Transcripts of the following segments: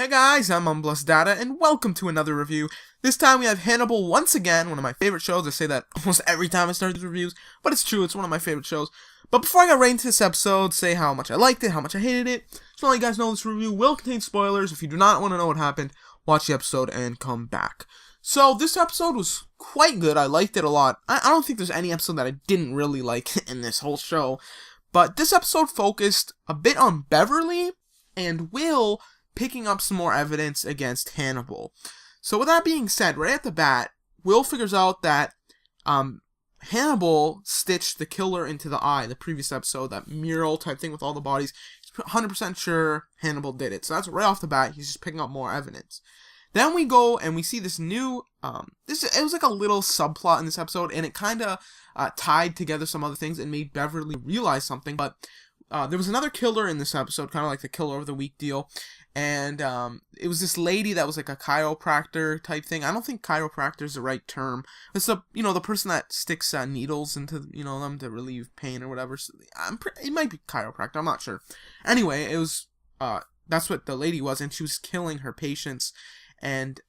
Hey guys, I'm Unblessed Data, and welcome to another review. This time we have Hannibal once again, one of my favorite shows. I say that almost every time I start these reviews, but it's true, it's one of my favorite shows. But before I get right into this episode, say how much I liked it, how much I hated it, just want to let you guys know this review will contain spoilers. If you do not want to know what happened, watch the episode and come back. So this episode was quite good, I liked it a lot. I don't think there's any episode that I didn't really like in this whole show, but this episode focused a bit on Beverly and Will picking up some more evidence against Hannibal. So with that being said, right at the bat, Will figures out that Hannibal stitched the killer into the eye, the previous episode, that mural type thing with all the bodies. He's 100% sure Hannibal did it. So that's right off the bat, he's just picking up more evidence. Then we go and we see this new, it was like a little subplot in this episode, and it kind of tied together some other things and made Beverly realize something, but there was another killer in this episode, kind of like the killer of the week deal, and it was this lady that was like a chiropractor type thing. I don't think chiropractor is the right term. It's the person that sticks needles into them to relieve pain or whatever. So it might be chiropractor. I'm not sure. Anyway, it was that's what the lady was, and she was killing her patients. And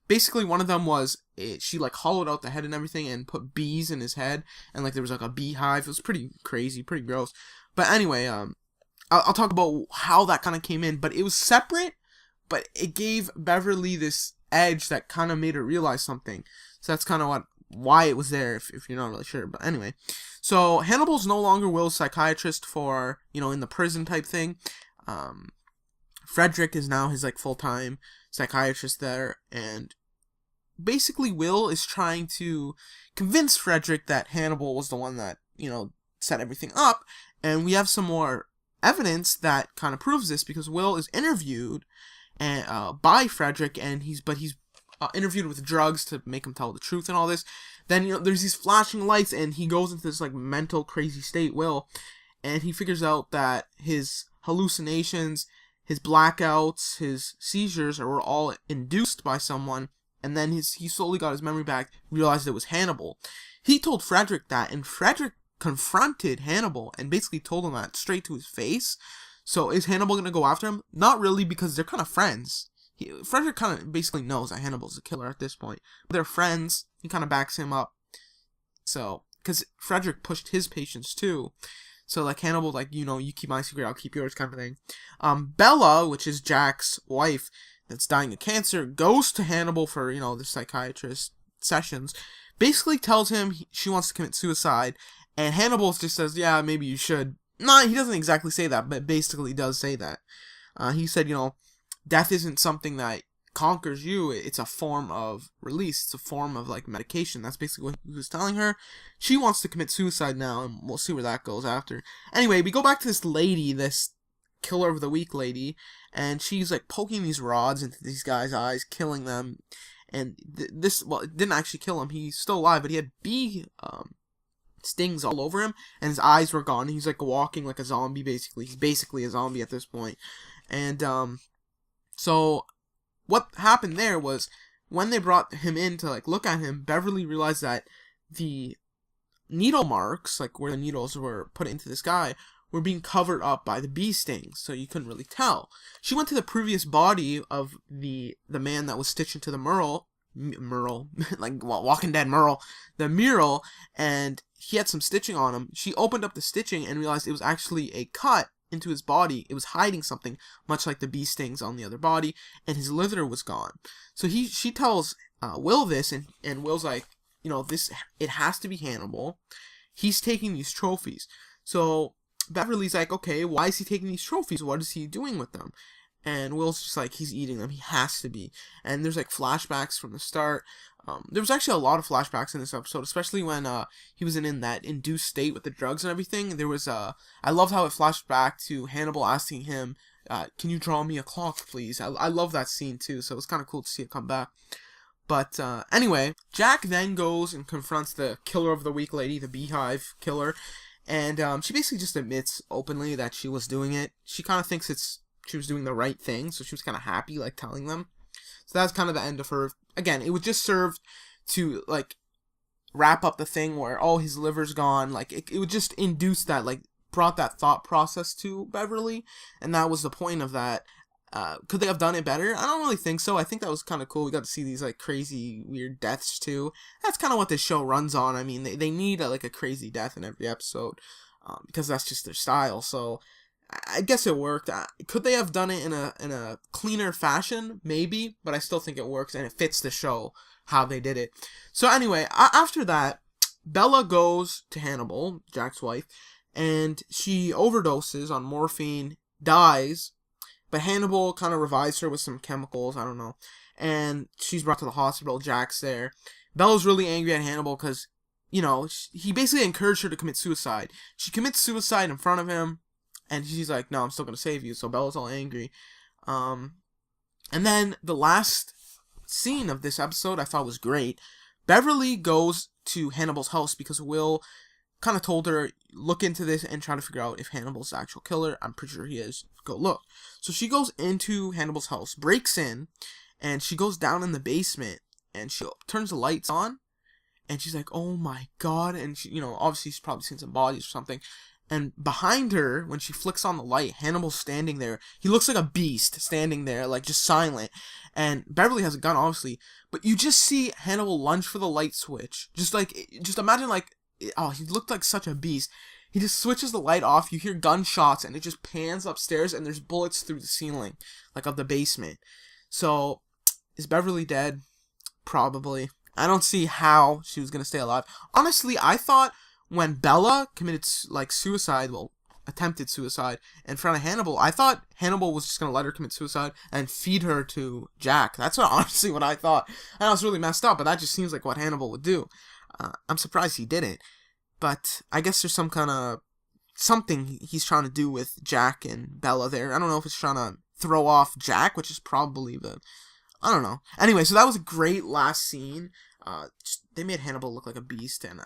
basically, one of them was she like hollowed out the head and everything, and put bees in his head, and like there was like a beehive. It was pretty crazy, pretty gross. But anyway, I'll talk about how that kind of came in, but it was separate, but it gave Beverly this edge that kind of made her realize something. So that's kind of why it was there, if you're not really sure. But anyway, so Hannibal's no longer Will's psychiatrist for, in the prison type thing. Frederick is now his like full-time psychiatrist there, and basically Will is trying to convince Frederick that Hannibal was the one that, set everything up, and we have some more evidence that kind of proves this, because Will is interviewed by Frederick, and he's interviewed with drugs to make him tell the truth and all this. Then there's these flashing lights, and he goes into this like mental crazy state, Will, and he figures out that his hallucinations, his blackouts, his seizures were all induced by someone, and then he slowly got his memory back, realized it was Hannibal. He told Frederick that, and Frederick confronted Hannibal and basically told him that straight to his face. So is Hannibal going to go after him? Not really, because they're kind of friends. Frederick kind of basically knows that Hannibal's a killer at this point. They're friends. He kind of backs him up. So, because Frederick pushed his patients too. So like Hannibal, like, you keep my secret, I'll keep yours kind of thing. Bella, which is Jack's wife that's dying of cancer, goes to Hannibal for, the psychiatrist sessions. Basically tells him she wants to commit suicide. And Hannibal just says, yeah, maybe you should. No, he doesn't exactly say that, but basically does say that. He said, death isn't something that conquers you. It's a form of release. It's a form of, like, medication. That's basically what he was telling her. She wants to commit suicide now, and we'll see where that goes after. Anyway, we go back to this lady, this killer of the week lady, and she's, like, poking these rods into these guys' eyes, killing them. And it didn't actually kill him. He's still alive, but he had bee stings all over him, and his eyes were gone. He's like walking like a zombie, basically. He's basically a zombie at this point. And so what happened there was, when they brought him in to like look at him, Beverly realized that the needle marks, like where the needles were put into this guy, were being covered up by the bee stings, so you couldn't really tell. She went to the previous body of the man that was stitched into the mural, like Walking Dead Merle, the mural, and he had some stitching on him. She opened up the stitching and realized it was actually a cut into his body. It was hiding something, much like the bee stings on the other body, and his liver was gone. So she tells Will this, and Will's like, it has to be Hannibal. He's taking these trophies. So Beverly's like, okay, why is he taking these trophies? What is he doing with them? And Will's just like, he's eating them. He has to be. And there's like flashbacks from the start. There was actually a lot of flashbacks in this episode, especially when he was in that induced state with the drugs and everything. There was I loved how it flashed back to Hannibal asking him, can you draw me a clock, please? I love that scene too, so it was kind of cool to see it come back. But anyway, Jack then goes and confronts the killer of the week lady, the beehive killer, and she basically just admits openly that she was doing it. She kind of thinks she was doing the right thing, so she was kind of happy, like, telling them. So that's kind of the end of her. Again, it would just serve to, like, wrap up the thing where, oh, his liver's gone. Like, it would just induce that, like, brought that thought process to Beverly, and that was the point of that. Could they have done it better? I don't really think so. I think that was kind of cool. We got to see these like crazy weird deaths too. That's kind of what this show runs on. I mean, they need like a crazy death in every episode, because that's just their style. So I guess it worked. Could they have done it in a cleaner fashion? Maybe, but I still think it works and it fits the show how they did it. So anyway, after that, Bella goes to Hannibal, Jack's wife, and she overdoses on morphine, dies, but Hannibal kind of revives her with some chemicals, I don't know, and she's brought to the hospital. Jack's there. Bella's really angry at Hannibal because, you know, he basically encouraged her to commit suicide. She commits suicide in front of him, and she's like, no, I'm still going to save you. So Bella's all angry. And then the last scene of this episode I thought was great. Beverly goes to Hannibal's house because Will kind of told her, look into this and try to figure out if Hannibal's the actual killer. I'm pretty sure he is. Go look. So she goes into Hannibal's house, breaks in, and she goes down in the basement, and she turns the lights on, and she's like, oh my god. And she, you know, obviously she's probably seen some bodies or something. And behind her, when she flicks on the light, Hannibal's standing there. He looks like a beast standing there, like just silent. And Beverly has a gun, obviously. But you just see Hannibal lunge for the light switch. Just imagine like, oh, he looked like such a beast. He just switches the light off. You hear gunshots, and it just pans upstairs, and there's bullets through the ceiling, like of the basement. So, is Beverly dead? Probably. I don't see how she was gonna stay alive. Honestly, I thought when Bella committed like suicide, well, attempted suicide in front of Hannibal, I thought Hannibal was just gonna let her commit suicide and feed her to Jack. That's honestly what I thought. I know it's really messed up, but that just seems like what Hannibal would do. I'm surprised he didn't, but I guess there's some kind of something he's trying to do with Jack and Bella there. I don't know if it's trying to throw off Jack, which is probably I don't know. Anyway, so that was a great last scene. They made Hannibal look like a beast, and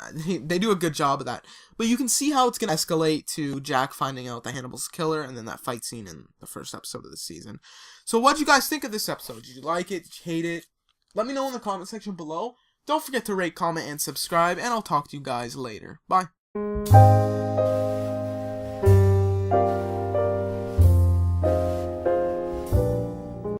they do a good job of that. But you can see how it's going to escalate to Jack finding out that Hannibal's killer, and then that fight scene in the first episode of the season. So what did you guys think of this episode? Did you like it? Did you hate it? Let me know in the comment section below. Don't forget to rate, comment, and subscribe, and I'll talk to you guys later. Bye.